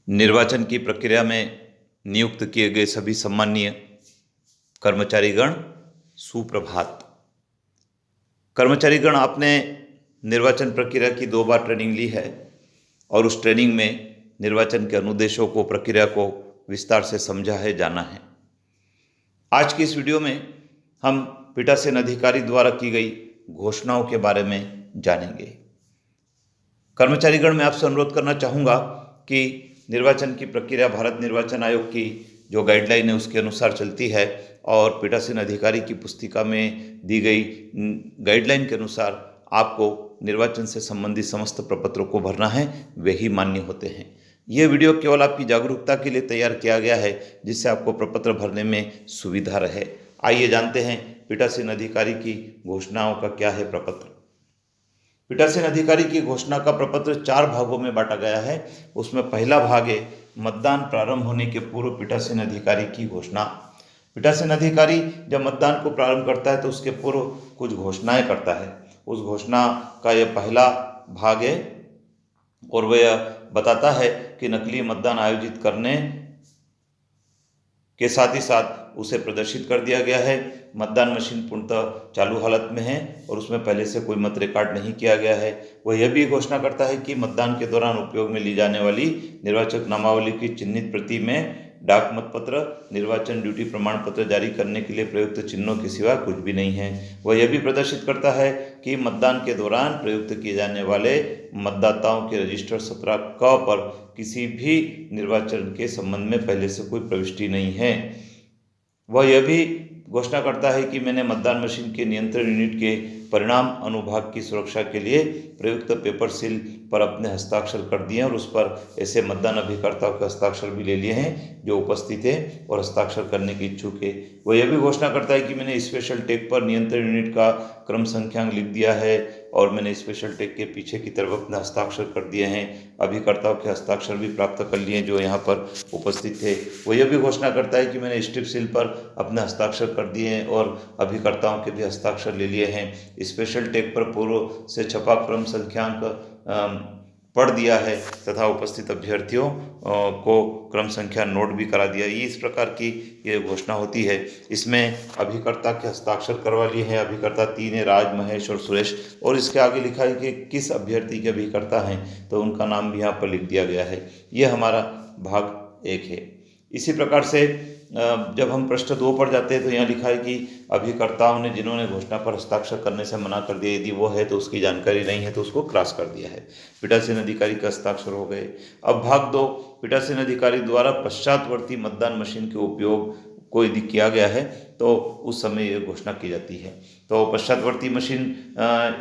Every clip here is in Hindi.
निर्वाचन की प्रक्रिया में नियुक्त किए गए सभी सम्माननीय कर्मचारीगण, सुप्रभात। कर्मचारीगण, आपने निर्वाचन प्रक्रिया की 2 बार ट्रेनिंग ली है और उस ट्रेनिंग में निर्वाचन के अनुदेशों को, प्रक्रिया को विस्तार से समझा है, जाना है। आज की इस वीडियो में हम पीठासीन अधिकारी द्वारा की गई घोषणाओं के बारे में जानेंगे। कर्मचारीगण, मैं आपसे अनुरोध करना चाहूँगा कि निर्वाचन की प्रक्रिया भारत निर्वाचन आयोग की जो गाइडलाइन है उसके अनुसार चलती है और पीठासीन अधिकारी की पुस्तिका में दी गई गाइडलाइन के अनुसार आपको निर्वाचन से संबंधित समस्त प्रपत्रों को भरना है, वे ही मान्य होते हैं। यह वीडियो केवल आपकी जागरूकता के लिए तैयार किया गया है जिससे आपको प्रपत्र भरने में सुविधा रहे। आइए जानते हैं पीठासीन अधिकारी की घोषणाओं का क्या है प्रपत्र। पीठासीन अधिकारी की घोषणा का प्रपत्र 4 भागों में बांटा गया है। उसमें पहला भाग है मतदान प्रारंभ होने के पूर्व पीठासीन अधिकारी की घोषणा। पीठासीन अधिकारी जब मतदान को प्रारंभ करता है तो उसके पूर्व कुछ घोषणाएं करता है। उस घोषणा का यह पहला भाग है और वह यह बताता है कि नकली मतदान आयोजित करने के साथ ही साथ उसे प्रदर्शित कर दिया गया है। मतदान मशीन पूर्णतः चालू हालत में है और उसमें पहले से कोई मत रिकॉर्ड नहीं किया गया है। वह यह भी घोषणा करता है कि मतदान के दौरान उपयोग में ली जाने वाली निर्वाचक नामावली की चिन्हित प्रति में डाक मतपत्र, निर्वाचन ड्यूटी प्रमाण पत्र जारी करने के लिए प्रयुक्त चिन्हों के सिवा कुछ भी नहीं है। वह यह भी प्रदर्शित करता है कि मतदान के दौरान प्रयुक्त किए जाने वाले मतदाताओं के रजिस्टर 17 क पर किसी भी निर्वाचन के संबंध में पहले से कोई प्रविष्टि नहीं है। वह यह भी घोषणा करता है कि मैंने मतदान मशीन के नियंत्रण यूनिट के परिणाम अनुभाग की सुरक्षा के लिए प्रयुक्त पेपर सील पर अपने हस्ताक्षर कर दिए हैं और उस पर ऐसे मतदान अभिकर्ताओं के हस्ताक्षर भी ले लिए हैं जो उपस्थित है और हस्ताक्षर करने के इच्छुक है। वह यह भी घोषणा करता है कि मैंने स्पेशल टैग पर नियंत्रण यूनिट का क्रम संख्यांक लिख दिया है और मैंने स्पेशल टैग के पीछे की तरफ अपने हस्ताक्षर कर दिए हैं। अभिकर्ताओं के हस्ताक्षर भी प्राप्त कर लिए जो यहाँ पर उपस्थित थे। वह यह भी घोषणा करता है कि मैंने स्ट्रिप सील पर अपने हस्ताक्षर कर दिए हैं और अभिकर्ताओं के भी हस्ताक्षर ले लिए हैं। स्पेशल टैग पर पूर्व से छपा क्रम संख्यांक पढ़ दिया है तथा उपस्थित अभ्यर्थियों को क्रम संख्या नोट भी करा दिया। ये इस प्रकार की ये घोषणा होती है। इसमें अभिकर्ता के हस्ताक्षर करवा लिए हैं। अभिकर्ता 3 है, राज, महेश और सुरेश, और इसके आगे लिखा है कि किस अभ्यर्थी के अभिकर्ता हैं तो उनका नाम भी यहाँ पर लिख दिया गया है। ये हमारा भाग 1 है। इसी प्रकार से जब हम पृष्ठ 2 पर जाते हैं तो यहाँ लिखा है कि अभिकर्ताओं ने जिन्होंने घोषणा पर हस्ताक्षर करने से मना कर दिया, यदि वो है तो उसकी जानकारी नहीं है तो उसको क्रॉस कर दिया है। पीठासीन अधिकारी के हस्ताक्षर हो गए। अब भाग 2, पीठासीन अधिकारी द्वारा पश्चातवर्ती मतदान मशीन के उपयोग को यदि किया गया है तो उस समय ये घोषणा की जाती है। तो पश्चातवर्ती मशीन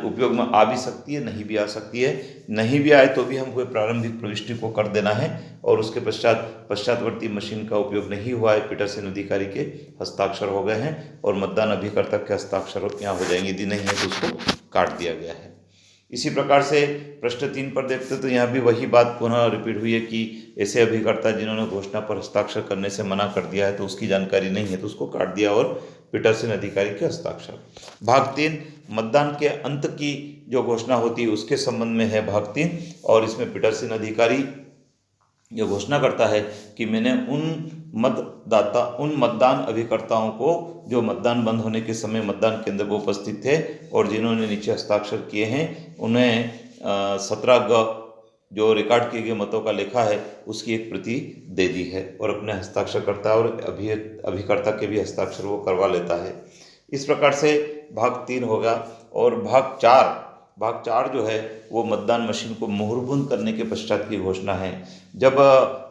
उपयोग में आ भी सकती है, नहीं भी आ सकती है। नहीं भी आए तो भी हमको प्रारंभिक प्रविष्टि को कर देना है और उसके पश्चात पश्चातवर्ती मशीन का उपयोग नहीं हुआ है, पीठासीन अधिकारी के हस्ताक्षर हो गए हैं और मतदान अभिकर्ता के हस्ताक्षर यहाँ हो जाएंगे। यदि नहीं है तो उसको काट दिया गया है। इसी प्रकार से प्रश्न 3 पर देखते तो यहाँ भी वही बात पुनः रिपीट हुई है कि ऐसे अभिकर्ता जिन्होंने घोषणा पर हस्ताक्षर करने से मना कर दिया है तो उसकी जानकारी नहीं है तो उसको काट दिया और पीठासीन अधिकारी के हस्ताक्षर। भाग 3, मतदान के अंत की जो घोषणा होती है उसके संबंध में है भाग 3 और इसमें पीठासीन अधिकारी यह घोषणा करता है कि मैंने उन मतदान अभिकर्ताओं को जो मतदान बंद होने के समय मतदान केंद्र पर उपस्थित थे और जिन्होंने नीचे हस्ताक्षर किए हैं उन्हें 17 ग जो रिकॉर्ड किए गए मतों का लेखा है उसकी एक प्रति दे दी है और अपने हस्ताक्षर करता है और अभिकर्ता के भी हस्ताक्षर वो करवा लेता है। इस प्रकार से भाग 3 होगा। और भाग 4 जो है वो मतदान मशीन को मोहरबंद करने के पश्चात की घोषणा है। जब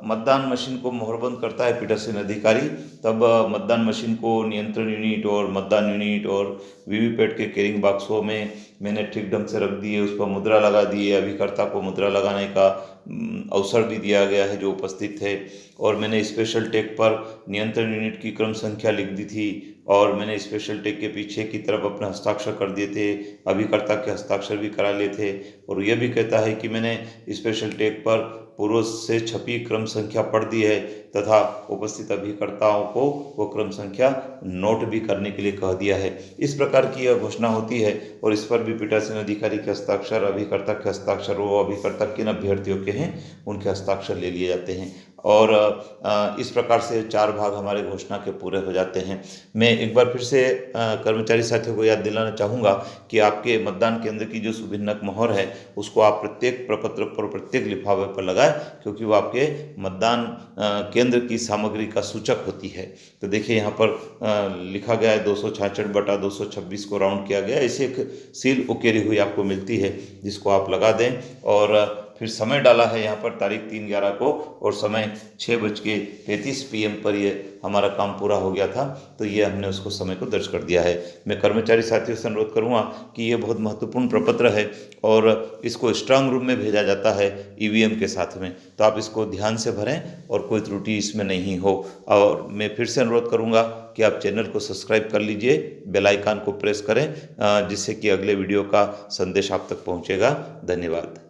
मतदान मशीन को मोहरबंद करता है पीठासीन अधिकारी तब मतदान मशीन को नियंत्रण यूनिट और मतदान यूनिट और वीवीपैट के कैरिंग बॉक्सों में मैंने ठीक ढंग से रख दिए, उस पर मुद्रा लगा दी है। अभिकर्ता को मुद्रा लगाने का अवसर भी दिया गया है जो उपस्थित थे और मैंने स्पेशल टैग पर नियंत्रण यूनिट की क्रम संख्या लिख दी थी और मैंने स्पेशल टैग के पीछे की तरफ अपने हस्ताक्षर कर दिए थे। अभिकर्ता के हस्ताक्षर भी करा लिए थे और यह भी कहता है कि मैंने स्पेशल टैग पर पूर्व से छपी क्रम संख्या पढ़ दी है तथा उपस्थित अभिकर्ताओं को वो क्रम संख्या नोट भी करने के लिए कह दिया है। इस प्रकार की यह घोषणा होती है और इस पर भी पीठासीन अधिकारी के हस्ताक्षर, अभिकर्ता के हस्ताक्षर, वो अभिकर्ता किन अभ्यर्थियों के हैं उनके हस्ताक्षर ले लिए जाते हैं और इस प्रकार से 4 भाग हमारे घोषणा के पूरे हो जाते हैं। मैं एक बार फिर से कर्मचारी साथियों को याद दिलाना चाहूँगा कि आपके मतदान केंद्र की जो सुभिन्नक मोहर है उसको आप प्रत्येक प्रपत्र पर, प्रत्येक लिफाफे पर लगाएं, क्योंकि वो आपके मतदान केंद्र की सामग्री का सूचक होती है। तो देखिए यहाँ पर लिखा गया है 266/226 को राउंड किया गया। ऐसे एक सील उकेरी हुई आपको मिलती है जिसको आप लगा दें और फिर समय डाला है यहाँ पर तारीख 3/11 को और समय 6:35 PM पर ये हमारा काम पूरा हो गया था। तो ये हमने उसको समय को दर्ज कर दिया है। मैं कर्मचारी साथियों से अनुरोध करूँगा कि ये बहुत महत्वपूर्ण प्रपत्र है और इसको स्ट्रांग रूम में भेजा जाता है EVM के साथ में, तो आप इसको ध्यान से भरें और कोई त्रुटि इसमें नहीं हो। और मैं फिर से अनुरोध करूँगा कि आप चैनल को सब्सक्राइब कर लीजिए, बेल आइकन को प्रेस करें जिससे कि अगले वीडियो का संदेश आप तक पहुँचेगा। धन्यवाद।